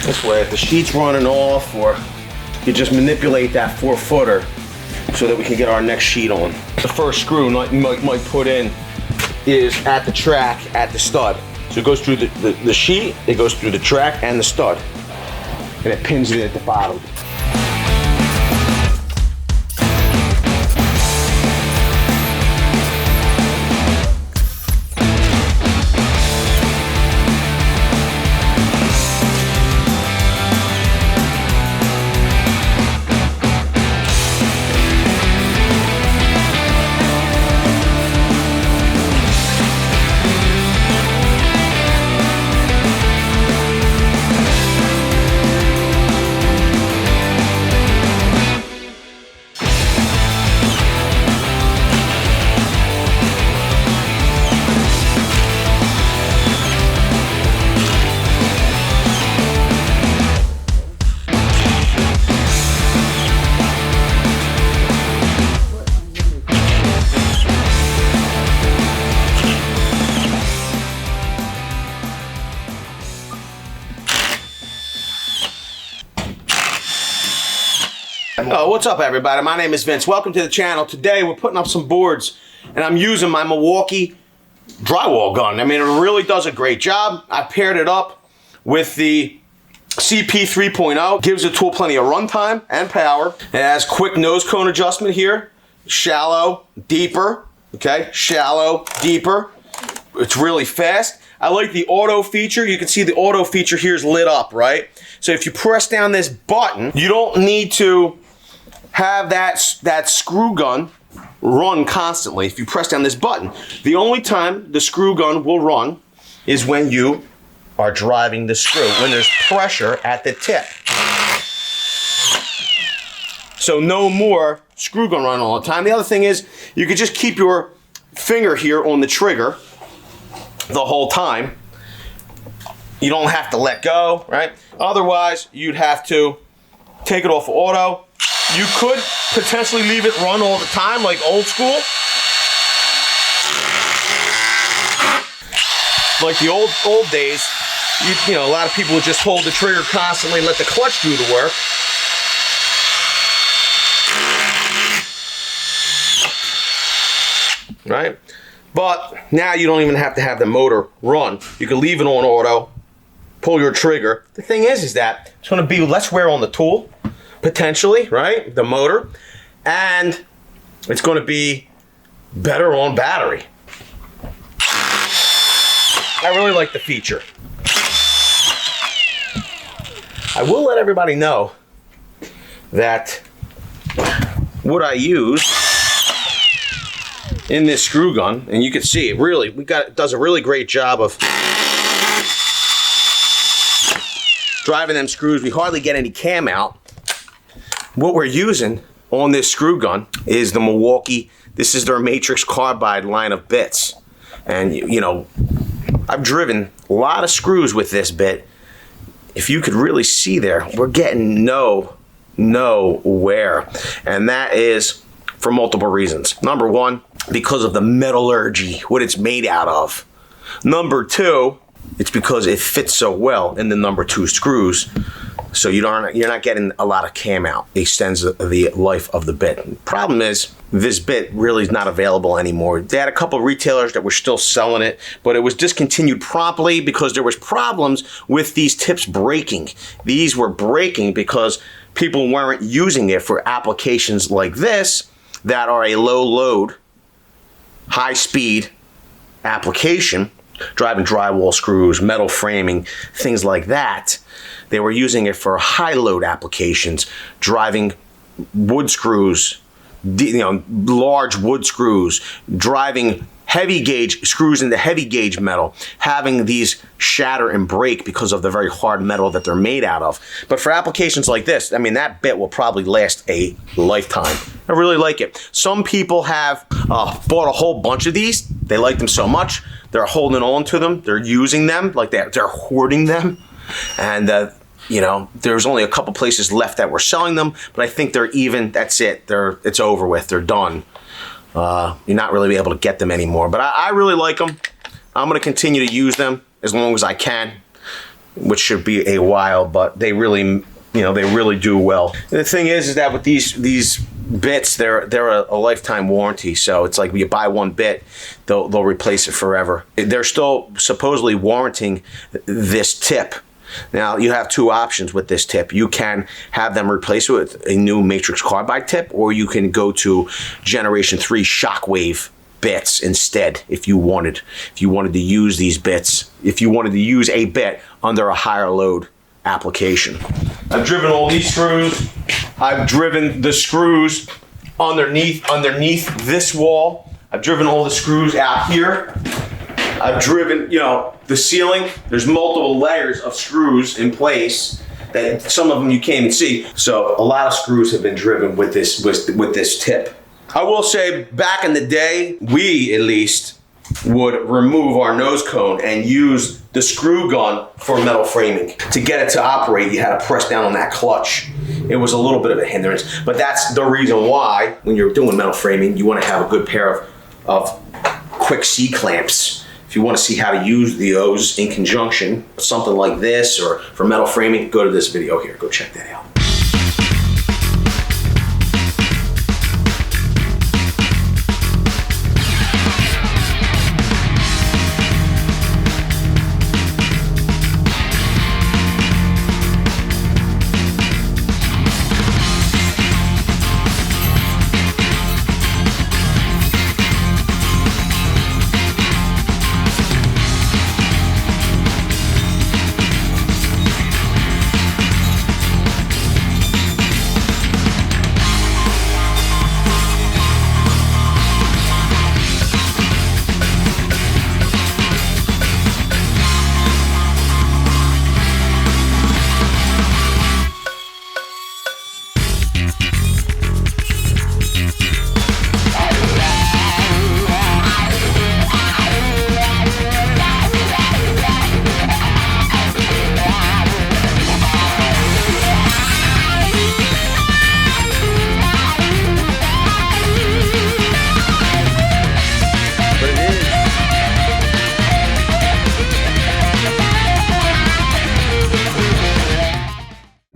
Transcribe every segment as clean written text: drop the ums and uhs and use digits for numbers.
This way, if the sheet's running off, or you just manipulate that 4-footer so that we can get our next sheet on. The first screw you might put in is at the track, at the stud. So it goes through the sheet, it goes through the track and the stud, and it pins it at the bottom. Oh, what's up everybody? My name is Vince. Welcome to the channel. Today we're putting up some boards and I'm using my Milwaukee drywall gun. I mean, it really does a great job. I paired it up with the CP 3.0. Gives the tool plenty of runtime and power. It has quick nose cone adjustment here. Shallow, deeper, okay? Shallow, deeper. It's really fast. I like the auto feature. You can see the auto feature here is lit up, right? So if you press down this button, you don't need to have that screw gun run constantly. If you press down this button, the only time the screw gun will run is when you are driving the screw, when there's pressure at the tip. So no more screw gun running all the time. The other thing is you could just keep your finger here on the trigger the whole time. You don't have to let go, right? Otherwise, you'd have to take it off auto. You could potentially leave it run all the time, like old school. Like the old days, you know, a lot of people would just hold the trigger constantly and let the clutch do the work. Right? But now you don't even have to have the motor run. You can leave it on auto, pull your trigger. The thing is that it's going to be less wear on the tool, potentially, right? The motor. And it's going to be better on battery. I really like the feature. I will let everybody know that what I use in this screw gun, and you can see it really, it does a really great job of driving them screws. We hardly get any cam out. What we're using on this screw gun is the Milwaukee, this is their matrix carbide line of bits. And you know, I've driven a lot of screws with this bit. If you could really see there, we're getting no wear. And that is for multiple reasons. Number one, because of the metallurgy, what it's made out of. Number two, it's because it fits so well in the number 2 screws, so you're not getting a lot of cam out. It extends the life of the bit. The problem is this bit really is not available anymore. They had a couple of retailers that were still selling it, but it was discontinued promptly because there was problems with these tips breaking. These were breaking because people weren't using it for applications like this that are a low load, high speed application, driving drywall screws, metal framing, things like that. They were using it for high load applications, driving wood screws, you know, large wood screws, driving heavy gauge screws into heavy gauge metal, having these shatter and break because of the very hard metal that they're made out of. But for applications like this, I mean, that bit will probably last a lifetime. I really like it. Some people have bought a whole bunch of these. They like them so much, they're holding on to them. They're using them, like they're hoarding them. And you know, there's only a couple places left that were selling them, but I think they're even, that's it. It's over with, they're done. You're not really able to get them anymore, but I really like them. I'm gonna continue to use them as long as I can. which should be a while, but they really, they really do well. And the thing is that with these bits, they're a lifetime warranty. So it's like when you buy one bit, they'll replace it forever. They're still supposedly warranting this tip. Now, you have two options with this tip. You can have them replace it with a new matrix carbide tip, or you can go to Generation 3 Shockwave bits instead if you wanted to use these bits, if you wanted to use a bit under a higher load application. I've driven all these screws. I've driven the screws underneath this wall. I've driven all the screws out here. I've driven, the ceiling. There's multiple layers of screws in place that some of them you can't even see. So a lot of screws have been driven with this tip. I will say, back in the day, we at least would remove our nose cone and use the screw gun for metal framing. To get it to operate, you had to press down on that clutch. It was a little bit of a hindrance, but that's the reason why when you're doing metal framing, you want to have a good pair of quick C-clamps. If you want to see how to use those in conjunction with something like this or for metal framing, go to this video here. Go check that out.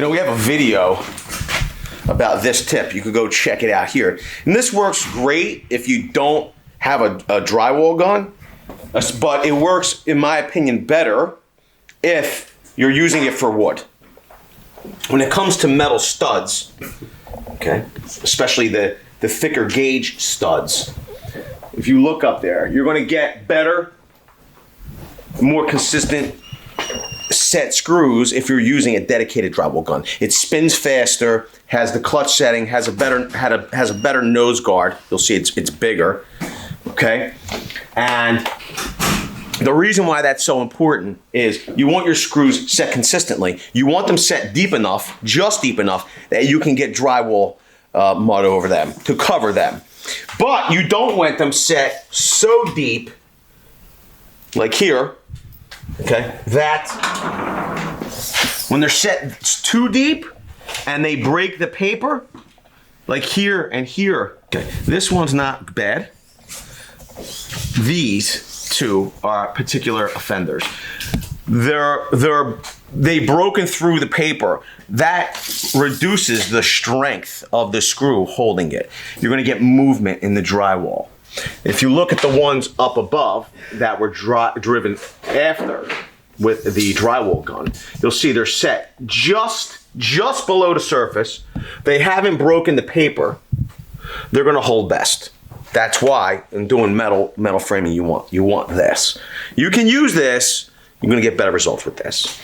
We have a video about this tip. You could go check it out here. And this works great if you don't have a drywall gun, but it works, in my opinion, better if you're using it for wood. When it comes to metal studs, okay, especially the thicker gauge studs, if you look up there, you're going to get better, more consistent set screws if you're using a dedicated drywall gun. It spins faster, has the clutch setting, has a better nose guard. You'll see it's bigger, okay? And the reason why that's so important is you want your screws set consistently. You want them set deep enough, just deep enough, that you can get drywall mud over them to cover them. But you don't want them set so deep, like here, okay, that when they're set too deep and they break the paper, like here and here. Okay, this one's not bad. These two are particular offenders. They've broken through the paper. That reduces the strength of the screw holding it. You're going to get movement in the drywall. If you look at the ones up above that were driven after with the drywall gun, you'll see they're set just below the surface. They haven't broken the paper. They're going to hold best. That's why in doing metal framing, you want this. You can use this. You're going to get better results with this.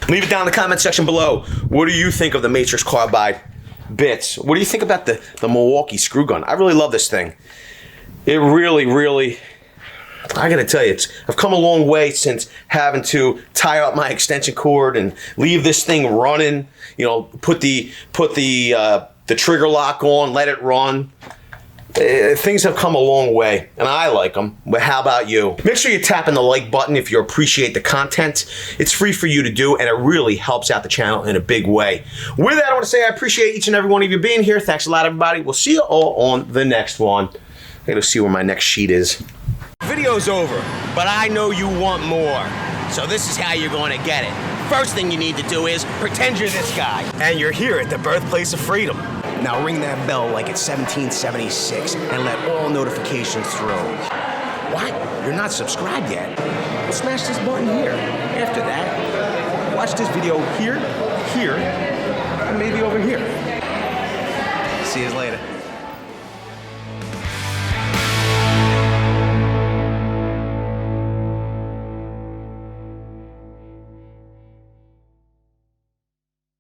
Leave it down in the comment section below. What do you think of the Matrix Carbide bits? What do you think about the Milwaukee screw gun? I really love this thing. It really, I gotta tell you, I've come a long way since having to tie up my extension cord and leave this thing running. You know, put the trigger lock on, let it run. Things have come a long way, and I like them, but how about you? Make sure you're tapping the like button if you appreciate the content. It's free for you to do, and it really helps out the channel in a big way. With that, I want to say I appreciate each and every one of you being here. Thanks a lot, everybody. We'll see you all on the next one. I gotta see where my next sheet is. Video's over, but I know you want more. So this is how you're going to get it. First thing you need to do is pretend you're this guy. And you're here at the birthplace of freedom. Now ring that bell like it's 1776 and let all notifications through. What? You're not subscribed yet? Well, smash this button here. After that, watch this video here, and maybe over here. See you later.